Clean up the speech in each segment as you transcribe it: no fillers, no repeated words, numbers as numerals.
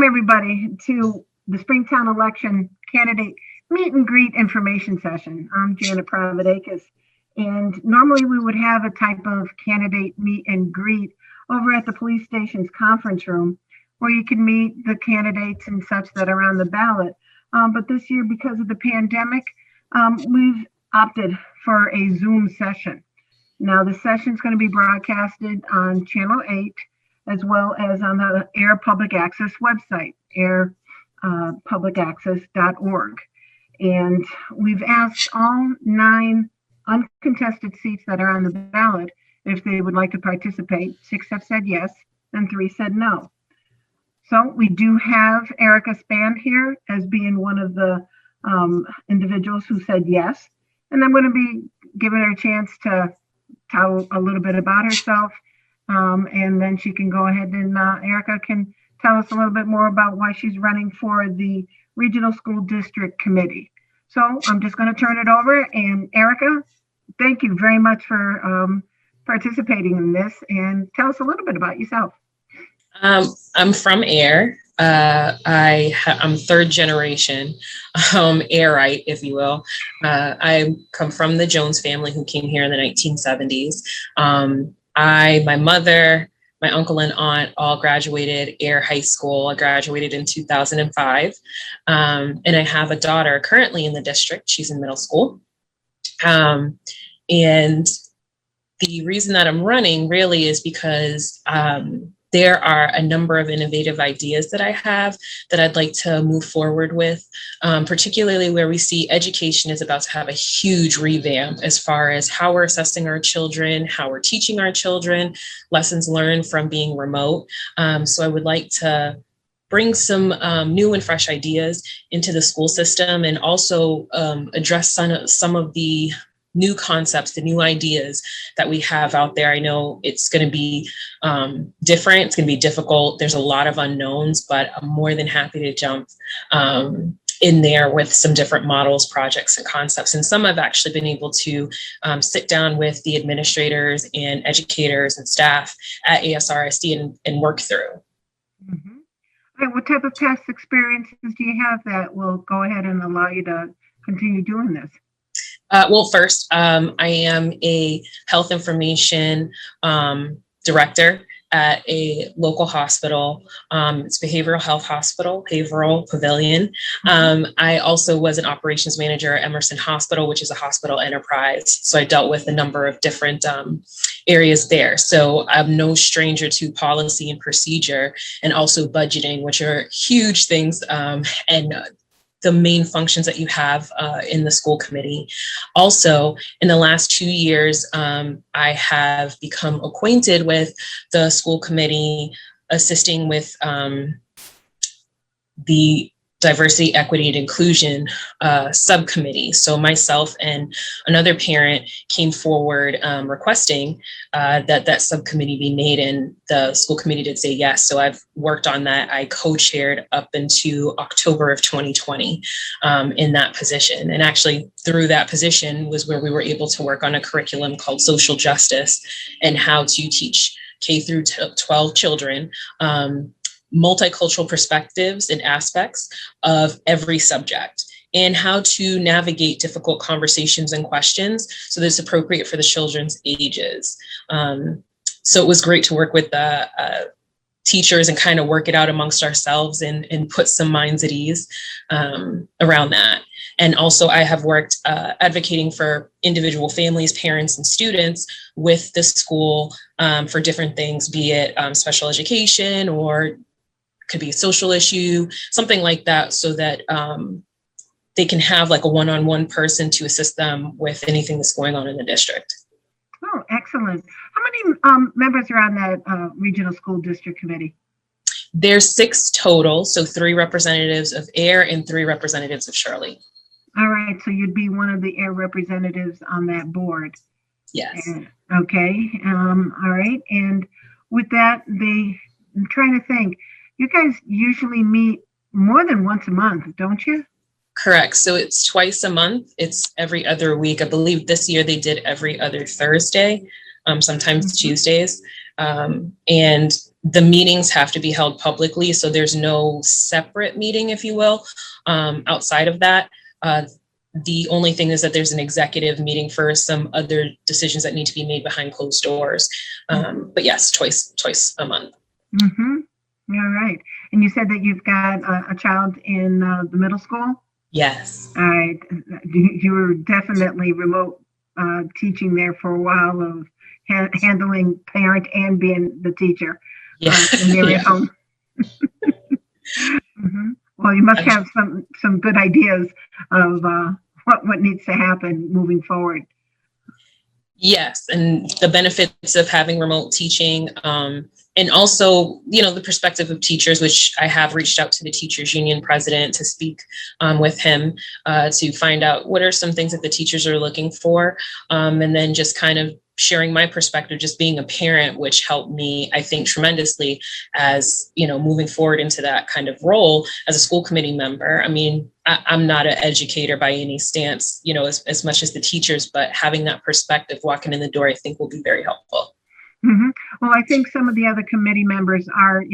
Welcome everybody to the Springtown election candidate meet and greet information session. I'm Janet Providakis, and normally we would have a type of candidate meet and greet over at the police station's conference room where you can meet the candidates and such that are on the ballot. But this year, because of the pandemic, we've opted for a Zoom session. Now the session is going to be broadcasted on Channel 8 as well as on the Air Public Access website, airpublicaccess.org. And we've asked all 9 uncontested seats that are on the ballot if they would like to participate. 6 have said yes, and 3 said no. So we do have Erica Spann here as being one of the individuals who said yes. And I'm going to be giving her a chance to tell a little bit about herself. And then she can go ahead and Erica can tell us a little bit more about why she's running for the Regional School District Committee. So I'm just going to turn it over. And Erica, thank you very much for participating in this, and tell us a little bit about yourself. I'm from Air. I'm third generation Airite, if you will. I come from the Jones family who came here in the 1970s. My mother, my uncle and aunt all graduated Air High School. I graduated in 2005. And I have a daughter currently in the district. She's in middle school. And the reason that I'm running really is because there are a number of innovative ideas that I have that I'd like to move forward with, particularly where we see education is about to have a huge revamp as far as how we're assessing our children, how we're teaching our children, lessons learned from being remote. So I would like to bring some new and fresh ideas into the school system, and also address some of the new concepts, the new ideas that we have out there. I know it's going to be different. It's going to be difficult. There's a lot of unknowns, but I'm more than happy to jump in there with some different models, projects, and concepts. And some I've actually been able to sit down with the administrators and educators and staff at ASRSD and work through. Mm-hmm. And what type of past experiences do you have that will go ahead and allow you to continue doing this? Well, first, I am a health information director at a local hospital. It's Behavioral Health Hospital, Behavioral Pavilion. I also was an operations manager at Emerson Hospital, which is a hospital enterprise. So I dealt with a number of different areas there. So I'm no stranger to policy and procedure, and also budgeting, which are huge things, and the main functions that you have in the school committee. Also, in the last 2 years, I have become acquainted with the school committee, assisting with the Diversity, Equity, and Inclusion subcommittee. So myself and another parent came forward requesting that subcommittee be made, and the school committee did say yes. So I've worked on that. I co-chaired up into October of 2020 in that position. And actually through that position was where we were able to work on a curriculum called Social Justice, and how to teach K through 12 children multicultural perspectives and aspects of every subject, and how to navigate difficult conversations and questions so that it's appropriate for the children's ages. So it was great to work with the teachers and kind of work it out amongst ourselves and put some minds at ease around that. And also I have worked advocating for individual families, parents, and students with the school for different things, be it special education, or could be a social issue, something like that, so that they can have like a one-on-one person to assist them with anything that's going on in the district. Oh, excellent. How many members are on that Regional School District Committee? There's 6 total, so 3 representatives of Air and 3 representatives of Shirley. All right, so you'd be one of the Air representatives on that board. Yes. Okay, all right. And with that, I'm trying to think, you guys usually meet more than once a month, don't you? Correct. So it's twice a month. It's every other week. I believe this year they did every other Thursday, sometimes Tuesdays. And the meetings have to be held publicly, so there's no separate meeting, if you will, outside of that. The only thing is that there's an executive meeting for some other decisions that need to be made behind closed doors. But yes, twice a month. Mm-hmm. All right. And you said that you've got a child in the middle school? Yes. All right. You were definitely remote teaching there for a while of handling parent and being the teacher. Yeah. When you're at home. Mm-hmm. Well, you must have some good ideas of what needs to happen moving forward. Yes, and the benefits of having remote teaching, and also, the perspective of teachers, which I have reached out to the teachers union president to speak with him to find out what are some things that the teachers are looking for, and then just kind of sharing my perspective, just being a parent, which helped me, I think, tremendously as, moving forward into that kind of role as a school committee member. I mean, I'm not an educator by any stance, as much as the teachers, but having that perspective walking in the door, I think will be very helpful. Mm-hmm. Well, I think some of the other committee members are,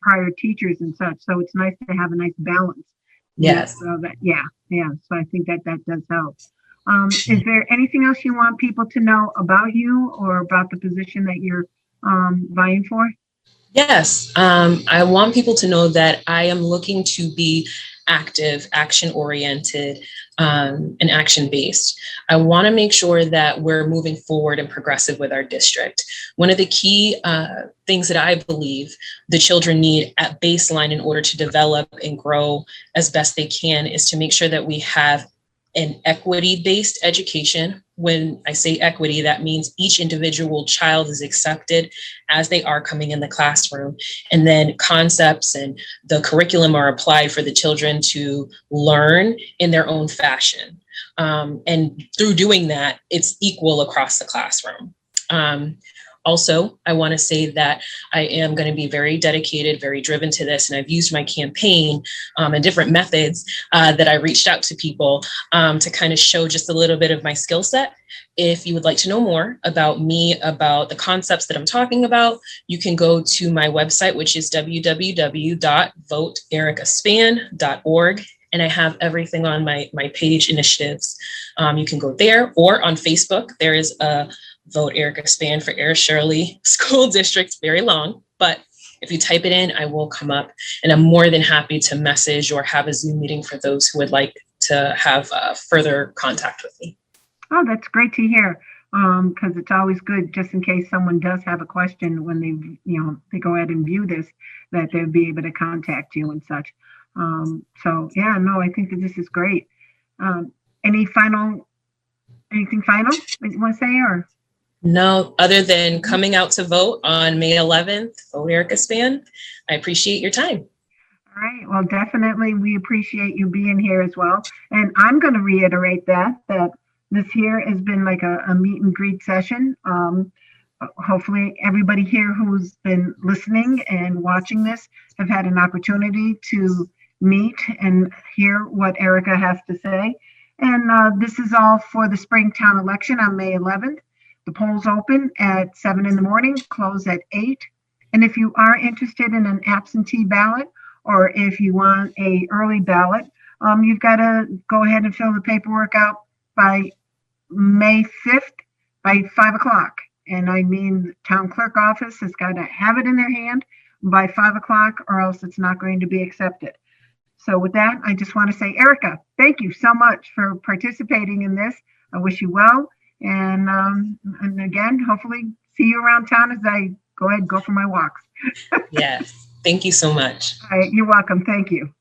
prior teachers and such. So it's nice to have a nice balance. Yes. So yeah. So I think that does help. Is there anything else you want people to know about you or about the position that you're vying for? Yes. I want people to know that I am looking to be active, action-oriented, and action-based. I want to make sure that we're moving forward and progressive with our district. One of the key things that I believe the children need at baseline in order to develop and grow as best they can is to make sure that we have an equity-based education. When I say equity, that means each individual child is accepted as they are coming in the classroom. And then concepts and the curriculum are applied for the children to learn in their own fashion. And through doing that, it's equal across the classroom. Also, I want to say that I am going to be very dedicated, very driven to this. And I've used my campaign and different methods that I reached out to people to kind of show just a little bit of my skill set. If you would like to know more about me, about the concepts that I'm talking about, you can go to my website, which is www.voteericaspann.org. And I have everything on my page initiatives. You can go there, or on Facebook. There is a Vote Erica Spann for Air Shirley School District, very long, but if you type it in, I will come up, and I'm more than happy to message or have a Zoom meeting for those who would like to have further contact with me. Oh, that's great to hear, because it's always good, just in case someone does have a question when they go ahead and view this, that they'll be able to contact you and such. So yeah, no, I think that this is great. Anything final that you want to say, or? No, other than coming out to vote on May 11th, Vote Erica Spann. I appreciate your time. All right. Well, definitely, we appreciate you being here as well. And I'm going to reiterate that this here has been like a meet and greet session. Hopefully, everybody here who's been listening and watching this have had an opportunity to meet and hear what Erica has to say. And this is all for the Springtown election on May 11th. The polls open at 7 in the morning, close at 8. And if you are interested in an absentee ballot, or if you want a early ballot, you've got to go ahead and fill the paperwork out by May 5th by 5 o'clock. And I mean, the town clerk office has got to have it in their hand by 5 o'clock, or else it's not going to be accepted. So with that, I just want to say, Erica, thank you so much for participating in this. I wish you well. And again, hopefully see you around town as I go ahead and go for my walks. Yes. Thank you so much. All right, you're welcome. Thank you.